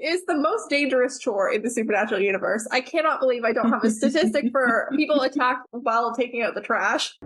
is the most dangerous chore in the supernatural universe. I cannot believe I don't have a statistic for people attacked while taking out the trash.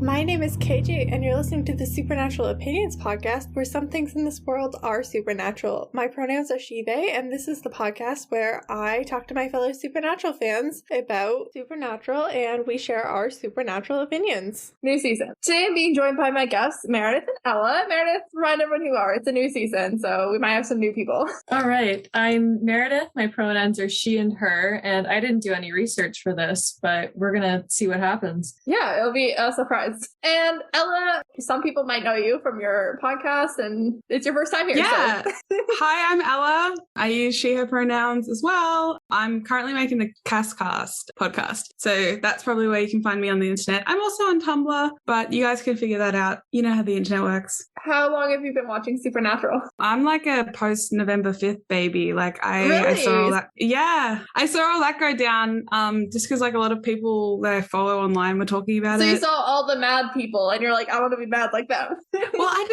My name is KJ, and you're listening to the Supernatural Opinions podcast, where some things in this world are supernatural. My pronouns are she, they, and this is the podcast where I talk to my fellow Supernatural fans about Supernatural, and we share our Supernatural opinions. New season. Today I'm being joined by my guests, Meredith and Ella. Meredith, remind everyone who you are. It's a new season, so we might have some new people. All right. I'm Meredith. My pronouns are she and her, and I didn't do any research for this, but we're going to see what happens. Yeah, it'll be a surprise. And Ella, some people might know you from your podcast, and it's your first time here. Yeah. So. Hi, I'm Ella. I use she, her pronouns as well. I'm currently making the Cas Cast podcast. So that's probably where you can find me on the internet. I'm also on Tumblr, but you guys can figure that out. You know how the internet works. How long have you been watching Supernatural? I'm like a post November 5th baby. Like I Really? saw all that. Yeah. I saw all that go down just because like a lot of people that I follow online were talking about it. So you saw all the mad people and you're like, I want to be mad like them. Well, I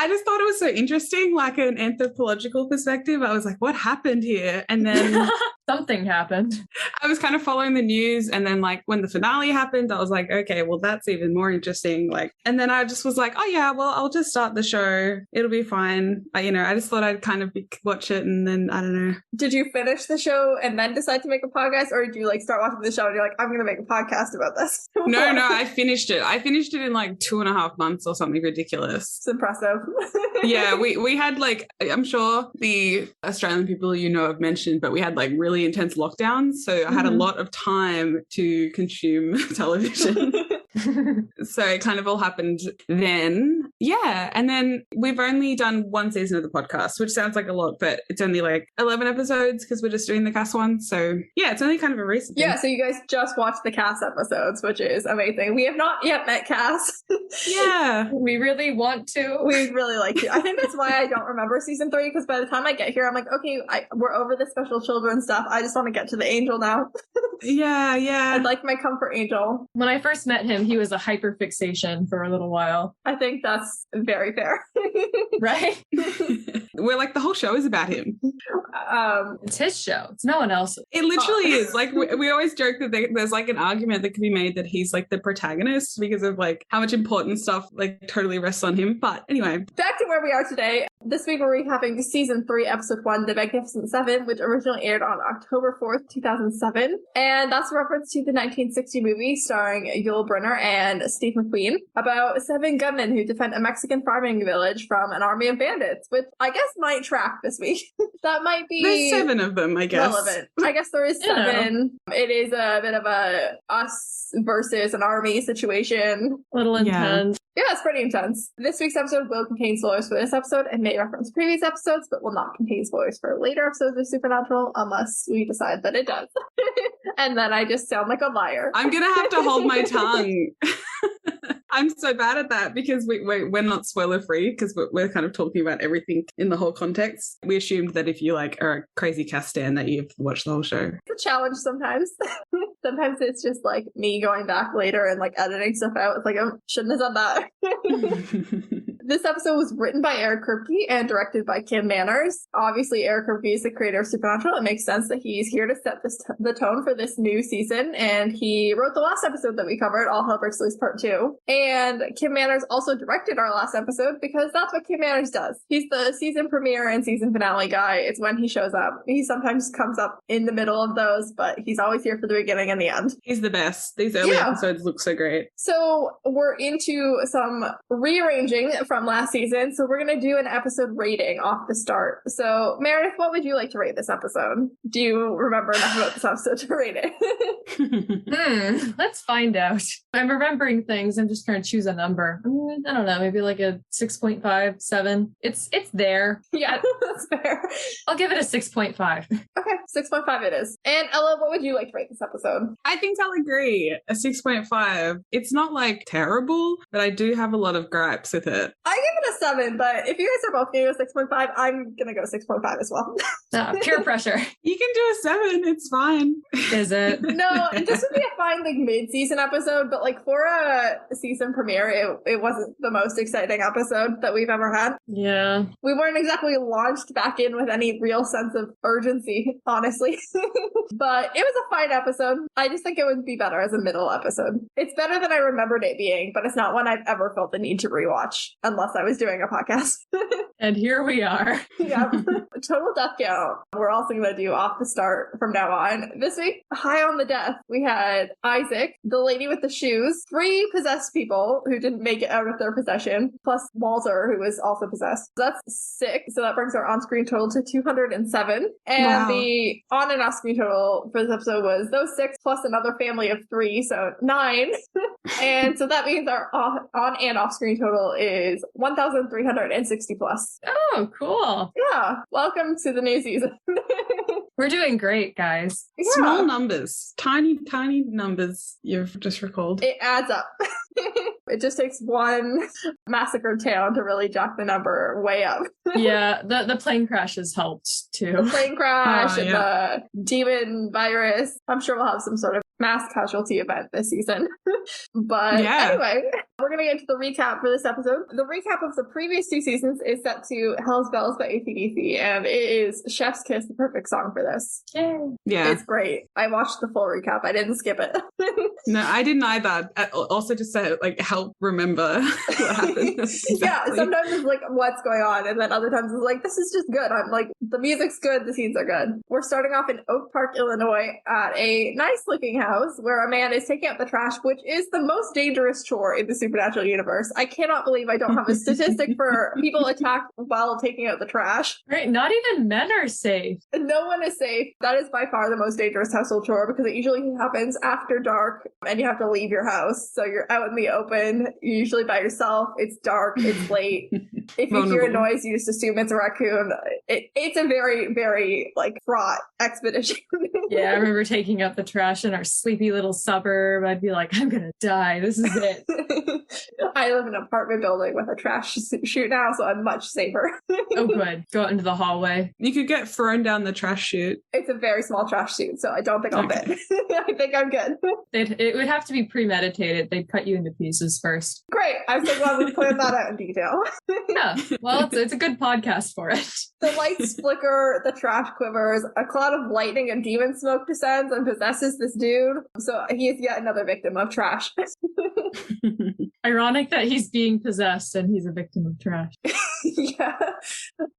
just thought it was so interesting, like an anthropological perspective. I was like, what happened here? And then Something happened. I was kind of following the news, and then like when the finale happened, I was like, okay, well that's even more interesting. Like, and then I just was like, oh yeah, well I'll just start the show. It'll be fine. I just thought I'd kind of watch it, and then I don't know. Did you finish the show and then decide to make a podcast, or did you like start watching the show and you're like, I'm going to make a podcast about this? No, I finished it. I finished it in like 2.5 months or something ridiculous. It's impressive. Yeah, we had like, I'm sure the Australian people have mentioned, but we had like really intense lockdowns, so I had a lot of time to consume television. So it kind of all happened then. Yeah, and then we've only done one season of the podcast, which sounds like a lot, but it's only like 11 episodes because we're just doing the cast one. So yeah, it's only kind of a recent thing. Yeah, so you guys just watched the cast episodes, which is amazing. We have not yet met Cass. Yeah. We really want to. We'd really like to. I think that's why I don't remember season 3, because by the time I get here, I'm like, okay, we're over the special children stuff. I just want to get to the angel now. Yeah. I'd like my comfort angel. When I first met him, he was a hyperfixation for a little while. I think that's very fair. Right? We're like, the whole show is about him. It's his show. It's no one else's. It literally is. Like, we always joke that there's like an argument that could be made that he's like the protagonist because of like how much important stuff like totally rests on him. But anyway. Back to where we are today. This week we're recapping season 3, episode 1, The Magnificent Seven, which originally aired on October 4th, 2007. And that's a reference to the 1960 movie starring Yul Brynner and Steve McQueen about 7 gunmen who defend a Mexican farming village from an army of bandits, which I guess might track this week. That might be... There's 7 of them, I guess. Relevant. I guess there is 7. It is a bit of a us versus an army situation. A little intense. Yeah, it's pretty intense. This week's episode will contain spoilers for this episode and may reference previous episodes, but will not contain spoilers for later episodes of Supernatural unless we decide that it does. And then I just sound like a liar. I'm going to have to hold my tongue. I'm so bad at that because we're not spoiler free because we're kind of talking about everything in the whole context. We assumed that if you like are a crazy cast stan that you've watched the whole show. It's a challenge sometimes. Sometimes it's just like me going back later and like editing stuff out. It's like, I shouldn't have done that. This episode was written by Eric Kripke and directed by Kim Manners. Obviously, Eric Kripke is the creator of Supernatural. It makes sense that he's here to set the tone for this new season. And he wrote the last episode that we covered, All Hell Breaks Loose Part 2. And Kim Manners also directed our last episode because that's what Kim Manners does. He's the season premiere and season finale guy. It's when he shows up. He sometimes comes up in the middle of those, but he's always here for the beginning and the end. He's the best. These early episodes look so great. So we're into some rearranging from from last season, so we're going to do an episode rating off the start. So, Meredith, what would you like to rate this episode? Do you remember enough about this episode to rate it? Let's find out. I'm remembering things. I'm just trying to choose a number. I don't know, maybe like a 6.5, 7. It's there. Yeah, that's fair. I'll give it a 6.5. Okay, 6.5 it is. And Ella, what would you like to rate this episode? I think I'll agree. A 6.5. It's not like terrible, but I do have a lot of gripes with it. I give it a 7, but if you guys are both going to go 6.5, I'm going to go 6.5 as well. Peer pressure. You can do a 7. It's fine. Is it? No, this would be a fine like mid-season episode, but like for a season premiere, it wasn't the most exciting episode that we've ever had. Yeah. We weren't exactly launched back in with any real sense of urgency, honestly. But it was a fine episode. I just think it would be better as a middle episode. It's better than I remembered it being, but it's not one I've ever felt the need to rewatch unless I was doing a podcast. And here we are. Yeah. Total death count. We're also going to do off the start from now on. This week, high on the death, we had Isaac, the lady with the shoes, 3 possessed people who didn't make it out of their possession, plus Walter, who was also possessed. So that's 6. So that brings our on-screen total to 207. And wow. The on and off-screen total for this episode was those 6 plus another family of 3, so 9. And so that means our on and off-screen total is 1,360 plus. Oh, cool. Yeah. Welcome to the new season. We're doing great, guys. Yeah. Small numbers. Tiny numbers you've just recalled. It adds up. It just takes one massacred town to really jack the number way up. Yeah, the plane crashes helped too. The plane crash and yeah. the demon virus. I'm sure we'll have some sort of mass casualty event this season. But yeah. Anyway, we're going to get to the recap for this episode. The recap of the previous 2 seasons is set to Hell's Bells by AC/DC, and it is Chef's Kiss, the perfect song for this. Yay. Yeah. It's great. I watched the full recap. I didn't skip it. No, I didn't either. Also just to like help remember what happened. Exactly. Yeah, sometimes it's like, what's going on? And then other times it's like, this is just good. I'm like, the music's good, the scenes are good. We're starting off in Oak Park, Illinois at a nice looking house where a man is taking out the trash, which is the most dangerous chore in the supernatural universe. I cannot believe I don't have a statistic for people attacked while taking out the trash. Right, not even men are safe. No one is safe. That is by far the most dangerous household chore because it usually happens after dark and you have to leave your house. So you're out in the open, you're usually by yourself. It's dark, it's late. If you hear a noise, you just assume it's a raccoon. It's a very, very like fraught expedition. Yeah, I remember taking out the trash in our sleepy little suburb. I'd be like, I'm gonna die. This is it. I live in an apartment building with a trash chute now, so I'm much safer. Oh, good. Go out into the hallway. You could get thrown down the trash chute. It's a very small trash chute, so I don't think I'll fit. I think I'm good. It would have to be premeditated. They'd cut you into pieces first. Great. I'm so glad we planned that out in detail. Yeah. Well, it's a good podcast for it. The lights flicker, the trash quivers, a cloud of lightning and demon smoke descends and possesses this dude. So he is yet another victim of trash. Ironic that he's being possessed and he's a victim of trash. Yeah.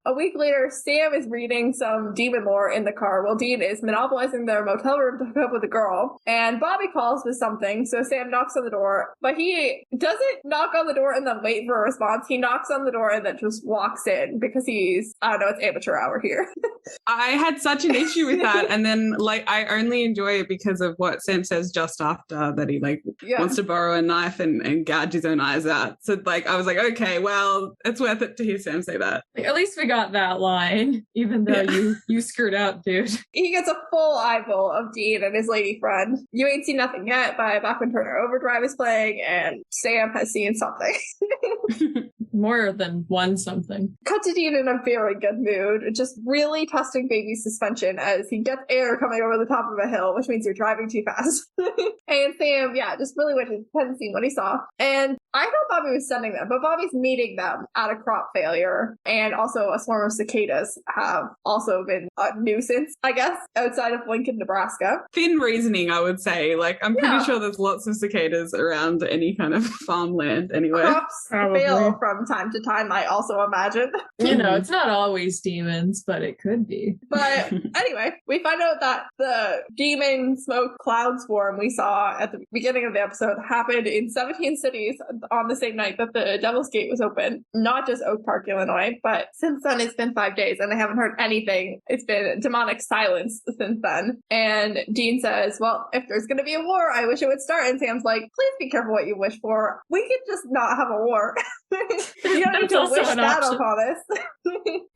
A week later, Sam is reading some demon lore in the car while Dean is monopolizing their motel room to hook up with a girl. And Bobby calls with something, so Sam knocks on the door. But he doesn't knock on the door and then wait for a response. He knocks on the door and then just walks in because he's, I don't know, it's amateur hour here. I had such an issue with that. And then like I only enjoy it because of what Sam says just after that he like wants to borrow a knife and gouge his own eyes out. So like I was like, okay, well, it's worth it to hear Sam say that. Like, at least we got that line, even though you screwed up, dude. He gets a full eyeball of Dean and his lady friend. You Ain't Seen Nothing Yet by Back When Turner Overdrive is playing, and Sam has seen something. More than one something. Cut to Dean in a very good mood, just really testing baby suspension as he gets air coming over the top of a hill, which means you're driving too fast. And Sam, just really wishes he hadn't seen what he saw. And I thought Bobby was sending them, but Bobby's meeting them at a crop failure. And also a swarm of cicadas have also been a nuisance, I guess, outside of Lincoln, Nebraska. Thin reasoning, I would say. Like, I'm pretty sure there's lots of cicadas around any kind of farmland anywhere. Crops fail from time to time, I also imagine. You know, it's not always demons, but it could be. But anyway, we find out that the demon smoke cloud swarm we saw at the beginning of the episode happened in 17 cities. on the same night that the Devil's Gate was open, not just Oak Park, Illinois, but since then it's been 5 days and I haven't heard anything. It's been demonic silence since then. And Dean says, well, if there's going to be a war, I wish it would start. And Sam's like, please be careful what you wish for. We could just not have a war. You don't need to wish that upon us.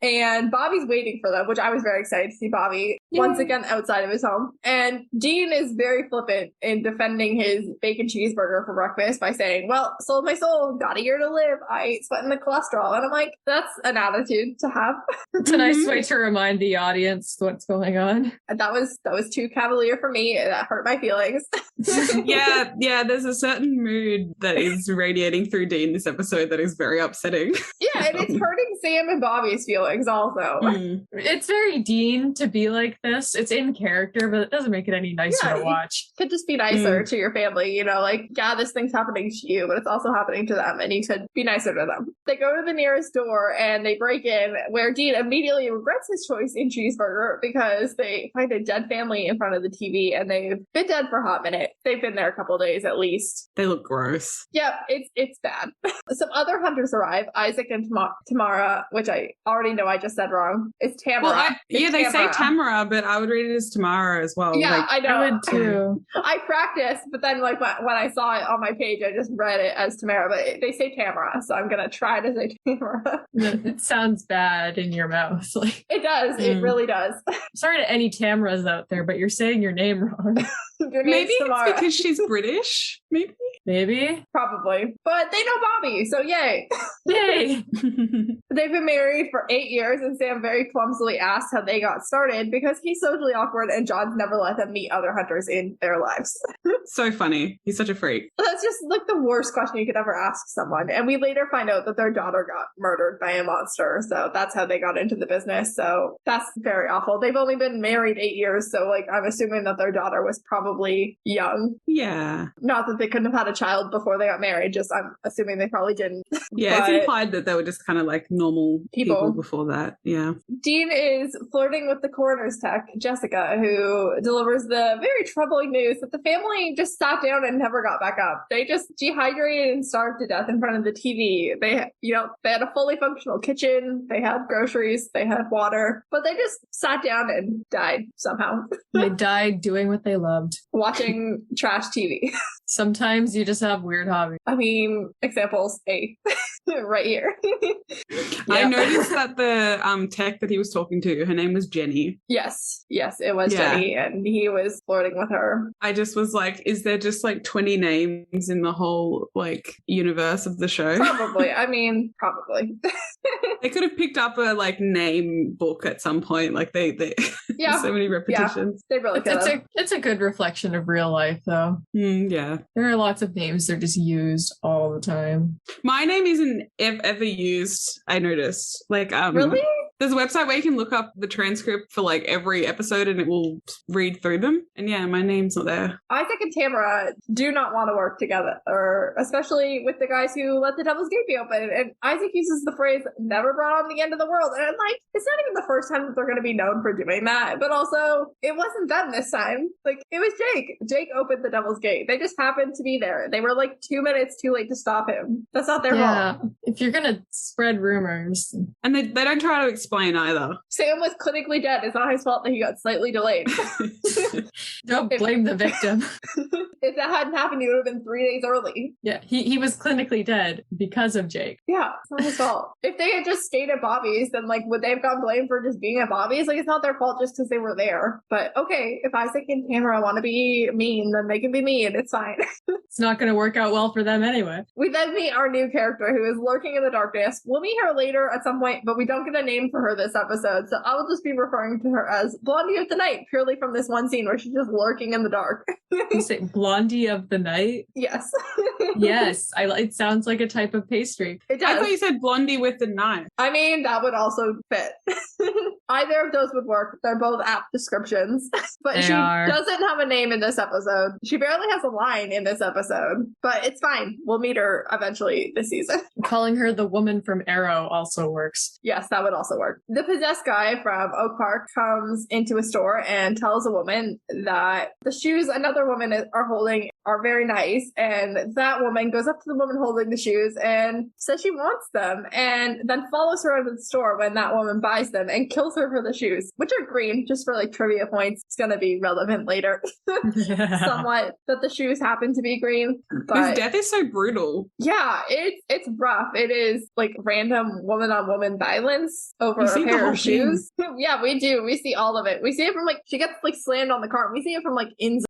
And Bobby's waiting for them, which I was very excited to see Bobby once again outside of his home. And Dean is very flippant in defending his bacon cheeseburger for breakfast by saying, well, sold my soul, got a year to live, I ain't sweating the cholesterol. And I'm like, that's an attitude to have. It's a nice way to remind the audience what's going on. That was too cavalier for me. That hurt my feelings. Yeah, there's a certain mood that is radiating through Dean this episode that is very upsetting. Yeah, and it's hurting Sam and Bobby's feelings also. It's very Dean to be like this. It's in character, but it doesn't make it any nicer to watch. Could just be nicer to your family, you know, like, yeah, this thing's happening to you, but it's also happening to them, and you should be nicer to them. They go to the nearest door and they break in, where Dean immediately regrets his choice in cheeseburger because they find a dead family in front of the TV, and they've been dead for a hot minute. They've been there a couple days at least. They look gross. Yep, it's bad. Some other hunters arrive, Isaac and Tamara, which I already know I just said wrong. It's Tamara. Well, they say Tamara, but I would read it as Tamara as well. Yeah, like, I know. I would too. I practiced, but then like when I saw it on my page, I just read it as Tamara, but they say Tamara, so I'm gonna try to say Tamara. It sounds bad in your mouth. Like, it does. It really does. Sorry to any Tamaras out there, but you're saying your name wrong. Maybe it's because she's British. Maybe. Probably. But they know Bobby, so yay. Yay. They've been married for 8 years, and Sam very clumsily asked how they got started because he's socially awkward and John's never let them meet other hunters in their lives. So funny. He's such a freak. That's just like the worst question you could ever ask someone. And we later find out that their daughter got murdered by a monster. So that's how they got into the business. So that's very awful. They've only been married 8 years. So like, I'm assuming that their daughter was probably young. Yeah. Not that they couldn't have had a child before they got married. Just I'm assuming they probably didn't. Yeah, it's implied that they were just kind of like normal people before that. Yeah. Dean is flirting with the coroner's tech, Jessica, who delivers the very troubling news that the family just sat down and never got back up. They just dehydrated and starved to death in front of the TV. They had a fully functional kitchen. They had groceries. They had water, but they just sat down and died somehow. They died doing what they loved. Watching trash TV. Sometimes you just have weird hobbies. I mean, examples A. Right here. I noticed that the tech that he was talking to, her name was Jenny. Yes, it was Jenny, and he was flirting with her. I just was like, is there just like 20 names in the whole like universe of the show? Probably. I mean, probably. They could have picked up a like name book at some point. Like they so many repetitions. Yeah, they really could have. It's a good reflection of real life, though. Yeah. There are lots of names that are just used all the time. My name isn't ever used, I noticed. Like, really? There's a website where you can look up the transcript for like every episode and it will read through them. And yeah, my name's not there. Isaac and Tamara do not want to work together, or especially with the guys who let the Devil's Gate be open. And Isaac uses the phrase, never brought on the end of the world. And I'm like, it's not even the first time that they're going to be known for doing that. But also, it wasn't them this time. Like, it was Jake. Jake opened the Devil's Gate. They just happened to be there. They were like 2 minutes too late to stop him. That's not their fault. If you're going to spread rumors. And they don't try to explain either. Sam was clinically dead. It's not his fault that he got slightly delayed. Don't blame the victim. If that hadn't happened, he would have been 3 days early. Yeah, he was clinically dead because of Jake. Yeah, it's not his fault. If they had just stayed at Bobby's, then like would they have gotten blamed for just being at Bobby's? Like, it's not their fault just because they were there. But okay, if Isaac and Tamara want to be mean, then they can be mean. It's fine. It's not going to work out well for them anyway. We then meet our new character who is lurking in the darkness. We'll meet her later at some point, but we don't get a name for her this episode, so I will just be referring to her as Blondie of the Night, purely from this one scene where she's just lurking in the dark. You say Blondie of the Night? Yes. Yes, it sounds like a type of pastry. It does. I thought you said Blondie with the knife. I mean, that would also fit. Either of those would work. They're both apt descriptions. But she doesn't have a name in this episode. She barely has a line in this episode. But it's fine. We'll meet her eventually this season. Calling her the woman from Arrow also works. Yes, that would also work. The possessed guy from Oak Park comes into a store and tells a woman that the shoes another woman are holding are very nice, and that woman goes up to the woman holding the shoes and says she wants them, and then follows her out of the store when that woman buys them and kills her for the shoes, which are green, just for like trivia points. It's gonna be relevant later somewhat that the shoes happen to be green. But his death is so brutal. yeah, it's rough. It is like random woman on woman violence over a pair of shoes. Yeah, we do. We see all of it. We see it from like she gets like slammed on the car. We see it from like inside